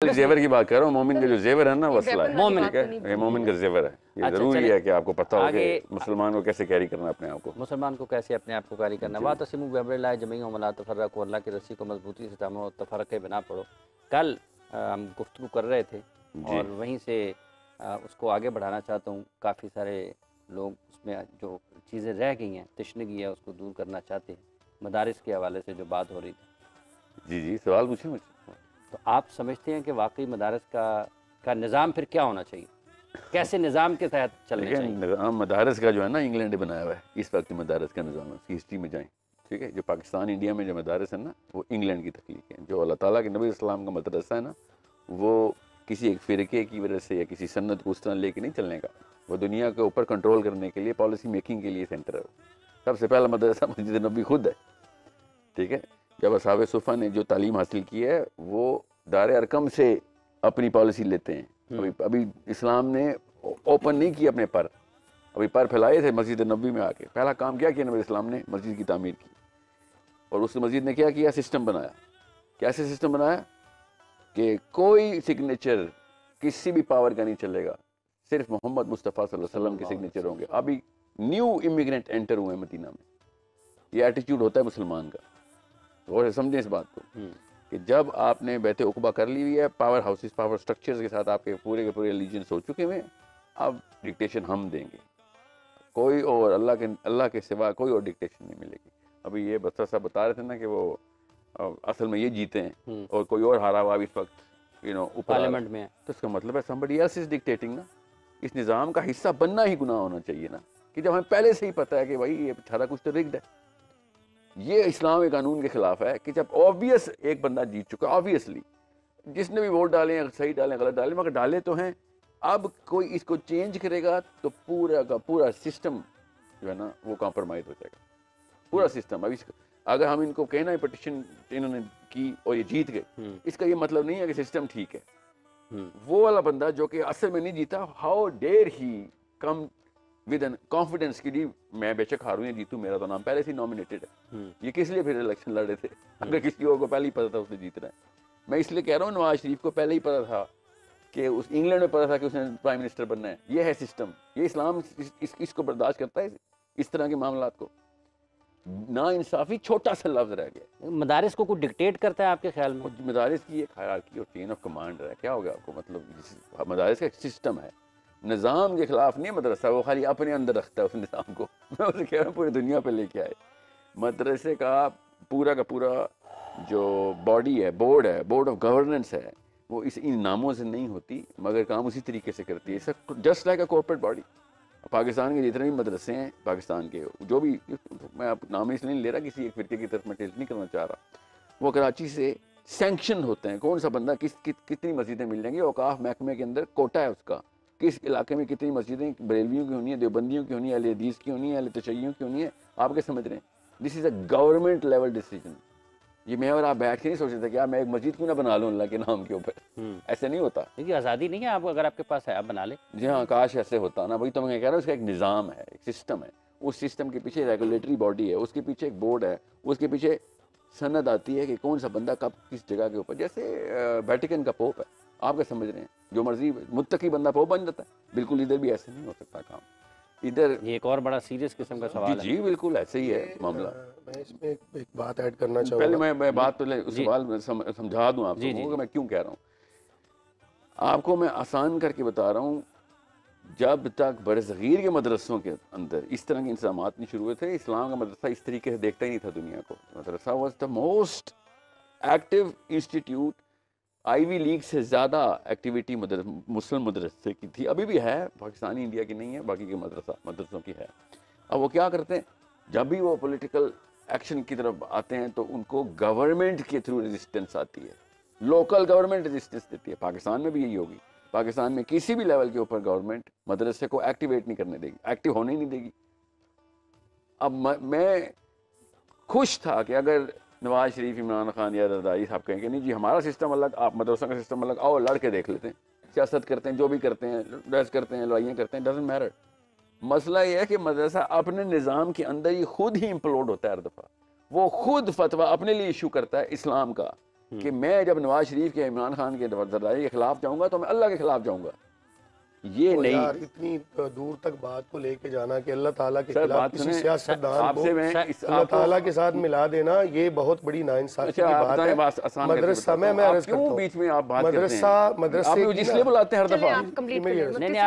जेवर की बात कर रहा हूँ। मोमिन का जो जेवर है ना वो असला है। मोमिन ठीक है, ये मोमिन का जेवर है। ये अच्छा, जरूरी है कि आपको पता हो कि आगे मुसलमान को कैसे कैरी करना है अपने आप को। मुसलमान को कैसे अपने आप को कारी करना। वातसिमू बिहब्लिल्लाह जमीअन वला तफर्रकू, अल्लाह की रस्सी को मजबूती से थामो, तफर्रके बना पड़ो। कल हम गुफ्तगू कर रहे थे और वहीं से उसको आगे बढ़ाना चाहता हूँ। काफ़ी सारे लोग उसमें जो चीज़ें रह गई हैं, तशनगी है, उसको दूर करना चाहते हैं। मदारिस के हवाले से जो बात हो रही थी, जी जी, सवाल पूछे मुझसे। तो आप समझते हैं कि वाकई मदारस का निज़ाम फिर क्या होना चाहिए, कैसे निज़ाम के तहत चलना चाहिए? निज़ाम मदारस का जो है ना, इंग्लैंड ने बनाया हुआ है इस वक्त मदारस का निज़ाम है। उसकी हिस्ट्री में जाएं, ठीक है। जो पाकिस्तान इंडिया में जो मदारस है ना, वो इंग्लैंड की तख्लीक है। जो अल्लाह ताला के नबी इस्लाम का मदरसा है ना, वो किसी एक फ़िरके की वजह से या किसी सन्नत को उस तरह लेके नहीं चलने का। वो दुनिया के ऊपर कंट्रोल करने के लिए, पॉलिसी मेकिंग के लिए सेंटर है। सबसे पहला मदरसा मस्जिद नबी खुद है, ठीक है। जब असहाबे सुफ़ा ने जो तालीम हासिल की है, वो दार अरकम से अपनी पॉलिसी लेते हैं। अभी इस्लाम ने ओपन नहीं किया अपने पर, अभी पर फैलाए थे मस्जिद नबी में आके। पहला काम क्या किया नबी इस्लाम ने? मस्जिद की तामीर की। और उस मस्जिद ने क्या किया? सिस्टम बनाया। कैसे सिस्टम बनाया कि कोई सिग्नेचर किसी भी पावर का नहीं चलेगा, सिर्फ मोहम्मद मुस्तफ़ा सल्लल्लाहु अलैहि वसल्लम के सिग्नेचर होंगे। अभी न्यू इमिग्रेंट एंटर हुए हैं मदीना में, ये एटीट्यूड होता है मुसलमान का। और समझें इस बात को कि जब आपने बैत उक़बा कर ली हुई है, पावर हाउसेस, पावर स्ट्रक्चर्स के साथ आपके के पूरे एलिजेंस हो चुके हैं, अब डिक्टेशन हम देंगे। कोई और अल्लाह के सिवा कोई और डिक्टेशन नहीं मिलेगी। अभी ये बस्तर साहब बता रहे थे ना कि वो असल में ये जीते हैं और कोई और हारा हुआ इस वक्त ऊपर पार्लियामेंट में है, तो इसका मतलब है somebody else is dictating ना। इस निज़ाम का हिस्सा बनना ही गुनाह होना चाहिए ना, कि जब हमें पहले से ही पता है कि भाई ये सारा कुछ तो रिग्ड है। ये इस्लामी कानून के खिलाफ है कि जब ऑब्वियस एक बंदा जीत चुका, ऑब्वियसली जिसने भी वोट डाले हैं, सही डालें गलत डालें, मगर डाले तो हैं। अब कोई इसको चेंज करेगा तो पूरा का पूरा सिस्टम जो है ना वो कॉम्प्रोमाइज़ हो जाएगा, पूरा सिस्टम। अब अगर हम इनको कहना है पटिशन इन्होंने की और ये जीत गए, इसका ये मतलब नहीं है कि सिस्टम ठीक है। वो वाला बंदा जो कि असल में नहीं जीता, how dare he come with an confidence कि जी मैं बेशक हारूं या जीतूं, मेरा तो नाम पहले से नॉमिनेटेड है। ये किस लिए फिर इलेक्शन लड़ रहे थे अगर किसी और को पहले ही पता था उसने जीतना है? मैं इसलिए कह रहा हूँ नवाज शरीफ को पहले ही पता था कि उस इंग्लैंड में पता था कि उसने प्राइम मिनिस्टर बनना है। ये है सिस्टम, ये इस्लाम इसको बर्दाश्त करता है इस तरह के मामलात को। ना इंसाफी छोटा सा लफ्ज रह गया। मदारिस को कुछ डिक्टेट करता है आपके ख्याल में? मदारिस की एक हायरार्की और चेन ऑफ कमांड है। क्या होगा आपको मतलब, मदारिस का एक सिस्टम है, निज़ाम के खिलाफ नहीं मदरसा, वो खाली अपने अंदर रखता है उस निज़ाम को। मैं उसे कह रहा हूँ पूरी दुनिया पे लेके आए। मदरसे का पूरा जो बॉडी है, बोर्ड ऑफ गवर्नेंस है, वो इन नामों से नहीं होती, मगर काम उसी तरीके से करती है, just like a corporate body. Pakistan के जितने भी मदरसे हैं, पाकिस्तान के जो भी, मैं आप नाम इसलिए नहीं ले रहा, किसी एक फिरके की तरफ मैं टेस्ट नहीं करना चाह रहा, वो कराची से सैंक्शन होते हैं। कौन सा बंदा कितनी मस्जिदें मिल जाएंगी, औकाफ महकमे के अंदर कोटा है उसका, किस इलाके में कितनी मस्जिदें बरेलवियों की होनी है, देवबंदियों की होनी है, अहले हदीस की होनी है, अहले तशय्युओं की होनी है। आप क्या समझ रहे हैं? This is a government level decision. ये मैं और आप बैठ के नहीं सोच रहे थे कि यार मैं एक मस्जिद क्यों ना बना लूँ अल्लाह के नाम के ऊपर। ऐसे नहीं होता। देखिए आज़ादी नहीं है, आप अगर आपके पास है आप बना ले। जी हाँ, काश ऐसे होता ना। वही तो मैं कह रहा हूँ, उसका एक निज़ाम है, एक सिस्टम है। उस सिस्टम के पीछे रेगुलेटरी बॉडी है, उसके पीछे एक बोर्ड है, उसके पीछे सनद आती है कि कौन सा बंदा कब किस जगह के ऊपर। जैसे वेटिकन का पोप है, आप क्या समझ रहे हैं? जो मर्जी मुत्तकी बंदा पोप बन जाता है। बिल्कुल इधर भी ऐसे नहीं हो सकता काम। इधर ये एक और बड़ा सीरियस किस्म का सवाल है। जी बिल्कुल ऐसे ही है मामला। मैं इसमें एक बात ऐड करना चाहूँगा। पहले मैं बात सवाल समझा दूँ आपको कि मैं क्यों कह रहा हूँ। आपको मैं आसान करके बता रहा हूँ, जब तक बरसगीर के मदरसों के अंदर इस तरह के इंतजाम नहीं शुरू हुए थे, इस्लाम का मदरसा इस तरीके से देखता ही नहीं था दुनिया को। Madrasa was the most active institute. Ivy League से ज़्यादा एक्टिविटी मुस्लिम मदरसे की थी, अभी भी है, पाकिस्तानी इंडिया की नहीं है, बाकी के मदरसों की है। अब वो क्या करते हैं, जब भी वो पॉलिटिकल एक्शन की तरफ आते हैं तो उनको गवर्नमेंट के थ्रू रेजिस्टेंस आती है, लोकल गवर्नमेंट रेजिस्टेंस देती है। पाकिस्तान में भी यही होगी। पाकिस्तान में किसी भी लेवल के ऊपर गवर्नमेंट मदरसे को एक्टिवेट नहीं करने देगी, एक्टिव होने ही नहीं देगी। अब मैं खुश था कि अगर नवाज शरीफ, इमरान खान या रज़ाई साहब कहेंगे नहीं जी हमारा सिस्टम अलग, आप मदरसों का सिस्टम अलग, आओ लड़ के देख लेते हैं, सियासत करते हैं, जो भी करते हैं, बहस करते हैं, लड़ाइयाँ करते हैं, डजंट मैटर। मसला ये है कि मदरसा अपने निज़ाम के अंदर ही खुद ही इम्प्लोड होता है हर दफ़ा। वो खुद फतवा अपने लिए इशू करता है इस्लाम का कि मैं जब नवाज शरीफ के, इमरान खान के, जरदारी के खिलाफ जाऊंगा तो मैं अल्लाह के खिलाफ जाऊंगा। ये तो नहीं यार इतनी दूर तक बात को लेके जाना कि अल्लाह ताला के सर, खिलाफ बात किसी सुने, सियासतदान को आपसे मैं अल्लाह ताला के साथ मिला देना, ये बहुत बड़ी नाइंसाफी की बात है। मदरसा में मैं अर्ज करता हूं, बीच में आप बात मदरसा आप इसलिए बुलाते हैं हर दफा।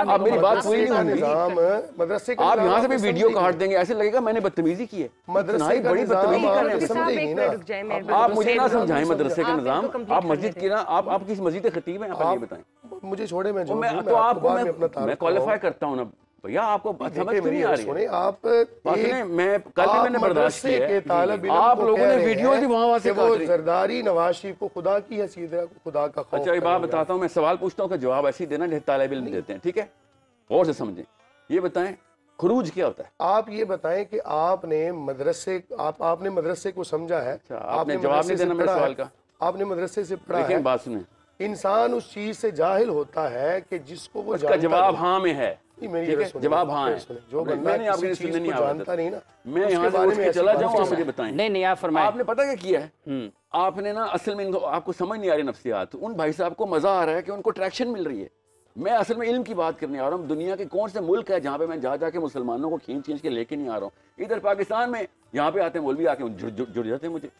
आप मेरी बात पूरी नहीं होगी। निजाम मदरसे का आप यहाँ से भी वीडियो काट देंगे, ऐसे लगेगा मैंने बदतमीजी की है। मदरसे का बड़ी बदतमीजी कर रहे हैं। समझेंगे ना आप मुझे ना समझाएं मदरसे का निजाम। आप मस्जिद की ना, आप किस मस्जिद के खतीब हैं, आप ये बताएं मुझे छोड़े, मैं तो आपको मैं क्वालिफाई करता हूं ना भैया, आपको समझ क्यों नहीं आ रही है? आप मैं कल भी मैंने बर्दाश्त किया है। आप लोगों ने वीडियो भी वहां से वो जरदारी नवाज शरीफ को खुदा की हैसियत है, खुदा का खौफ। अच्छा, ये बात बताता हूँ, मैं सवाल पूछता हूँ कि जवाब ऐसे ही देना जैसे तालिब इल्म देते हैं, ठीक है? और से समझें, ये बताएं खरूज क्या होता है? आप ये बताएं कि आपने मदरसे को समझा है? आपने जवाब नहीं देना मेरे सवाल का। आपने मदरसे से पढ़ा है? बात सुने, इंसान उस चीज से जाहिल होता है कि जिसको वो उसका जवाब हाँ में है। जवाब हाँ है। जो बंदा किसी चीज को जानता नहीं ना, मैं यहाँ से उठ के चला जाऊँ, आप मुझे बताएं। नहीं आप फरमाएं। आपने पता क्या किया है? आपने ना असल में आपको समझ नहीं आ रही नफ्सियात। उन भाई साहब को मजा आ रहा है कि उनको ट्रैक्शन मिल रही है। मैं असल में इल्म की बात करने आ रहा हूँ। दुनिया के कौन से मुल्क है जहाँ पे मैं जा जाके मुसलमानों को खींच के लेके नहीं आ रहा हूँ। इधर पाकिस्तान में यहाँ पे आते हैं मौलवी, आके जुड़ जाते हैं मुझे,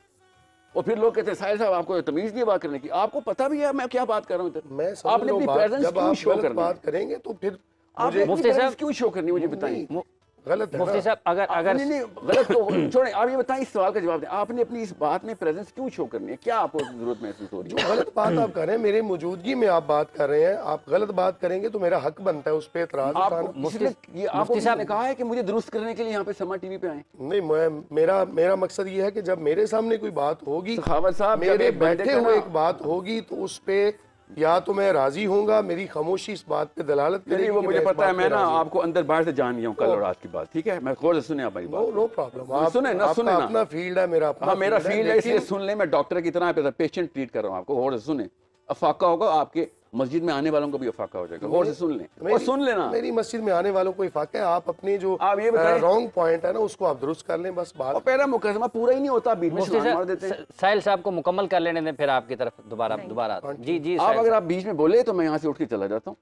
और फिर लोग कहते हैं साहिल साहब आपको तमीज नहीं बात करने की। आपको पता भी है मैं क्या बात कर रहा हूँ इधर। मैं आपने अपनी प्रेजेंस क्यों शो करनी? बात करेंगे तो फिर आपने मुफ्ती साहब क्यों शो करनी, मुझे बताइए। गलत है मुफ्ती साहब, अगर नहीं गलत तो छोड़ें, आप ये बताएं, इस सवाल का जवाब दें। आपने अपनी इस बात में प्रेजेंस क्यों शो करनी है? क्या आपको जरूरत महसूस हो रही है? जो गलत बात आप कर रहे हैं, मेरे मौजूदगी में आप बात कर रहे हैं, आप गलत बात करेंगे तो मेरा हक बनता है उस पे एतराज उठाना। मुफ्ती साहब ने कहा है कि मुझे दुरुस्त करने के लिए यहाँ पे समा टीवी पे आए। नहीं, मेरा मकसद ये है कि जब मेरे सामने कोई बात होगी, सखावत साहब मेरे बैठे हुए एक बात होगी, तो उस पे या तो मैं राजी होऊंगा, मेरी खामोशी इस बात पे दलालत करेगी। वो मुझे पता है, मैं ना आपको अंदर बाहर से जान गया हूँ कल और आज की बात, ठीक है? मैं गौर से सुने आप मेरी बात। नो प्रॉब्लम, आप सुने ना, सुने ना, अपना फील्ड है, मेरा अपना मेरा फील्ड है, इसलिए सुन ले। मैं डॉक्टर की तरह पेशेंट ट्रीट कर रहा हूँ आपको। गौर से सुने, अफाका होगा आपके मस्जिद में आने वालों को भी अफाका हो जाएगा। गौर से सुन लें और सुन लेना। मेरी मस्जिद में आने वालों को इफाका है। आप अपने जो रॉन्ग पॉइंट है ना, उसको आप दुरुस्त कर लें, बस बात। और पहला मुकदमा पूरा ही नहीं होता, बीच में छलांग मार देते हैं। साहिल साहब को मुकम्मल कर लेने दें, फिर आपकी तरफ दोबारा। जी आप अगर आप बीच में बोले तो मैं यहाँ से उठ के चला जाता हूँ।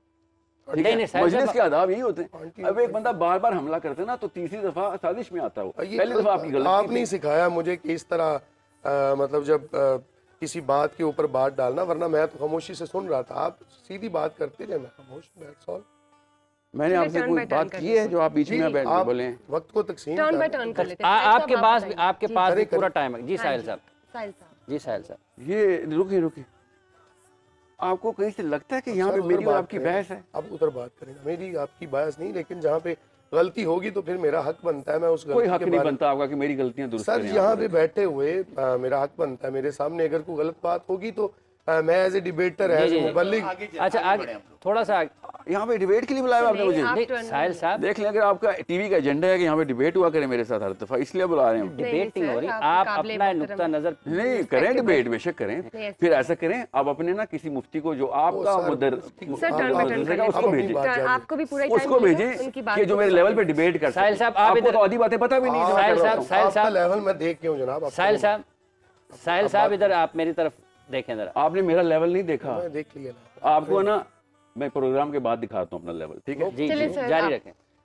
मजलिस के आदाब यही होते हैं। अब एक बंदा बार बार हमला करते ना, तो तीसरी दफा साजिश में आता हो। पहली दफा आपकी गलती। आप नहीं सिखाया मुझे कि इस तरह मतलब जब किसी बात के ऊपर बात डालना, वरना मैं तो खामोशी से सुन रहा था। आप सीधी बात करते रहे, मैं खामोश। That's all. मैंने आपसे कोई बात की है जो आप बीच में बैठ के बोले? वक्त को तकसीम टर्न बाय टर्न कर लेते हैं। आपके पास भी पूरा टाइम है। जी साहिल साहब। जी साहिल साहब, ये रुकिए, आपको कहीं से लगता है कि यहाँ पे मेरी और आपकी बहस है? अब उधर बात करेंगे, मेरी आपकी बहस नहीं, लेकिन जहाँ पे गलती होगी तो फिर मेरा हक बनता है, मैं उस कोई हक नहीं बनता आपका कि मेरी गलतियां दुरुस्त सर यहाँ पे बैठे हुए मेरा हक बनता है। मेरे सामने अगर कोई गलत बात होगी तो मैं as a debater, as a muballigh. अच्छा आगे थोड़ा सा यहाँ पे डिबेट के लिए बुलाया आपने मुझे? साहिल साहब देख लें, अगर आपका टीवी का एजेंडा है कि यहाँ पे डिबेट हुआ करे मेरे साथ हर दफा, इसलिए बुला रहे हैं। डिबेट नहीं हो रही, आप अपना नुक्ता नजर नहीं करें, डिबेट बेशक करें। फिर ऐसा करें, आप अपने ना किसी मुफ्ती को जो आपका उसको भेजें कि जो मेरे लेवल पे डिबेट कर। साहिल साहब आपको तो आधी बातें पता भी नहीं। साहिल साहब लेवल मैं देख के हूँ जनाब। साहिल साहब इधर आप मेरी तरफ देखें जरा। आपने मेरा लेवल नहीं देखा। मैं देख लिया। आपको ना मैं प्रोग्राम के बाद दिखाता हूँ अपना लेवल, ठीक है? जी जारी रखें।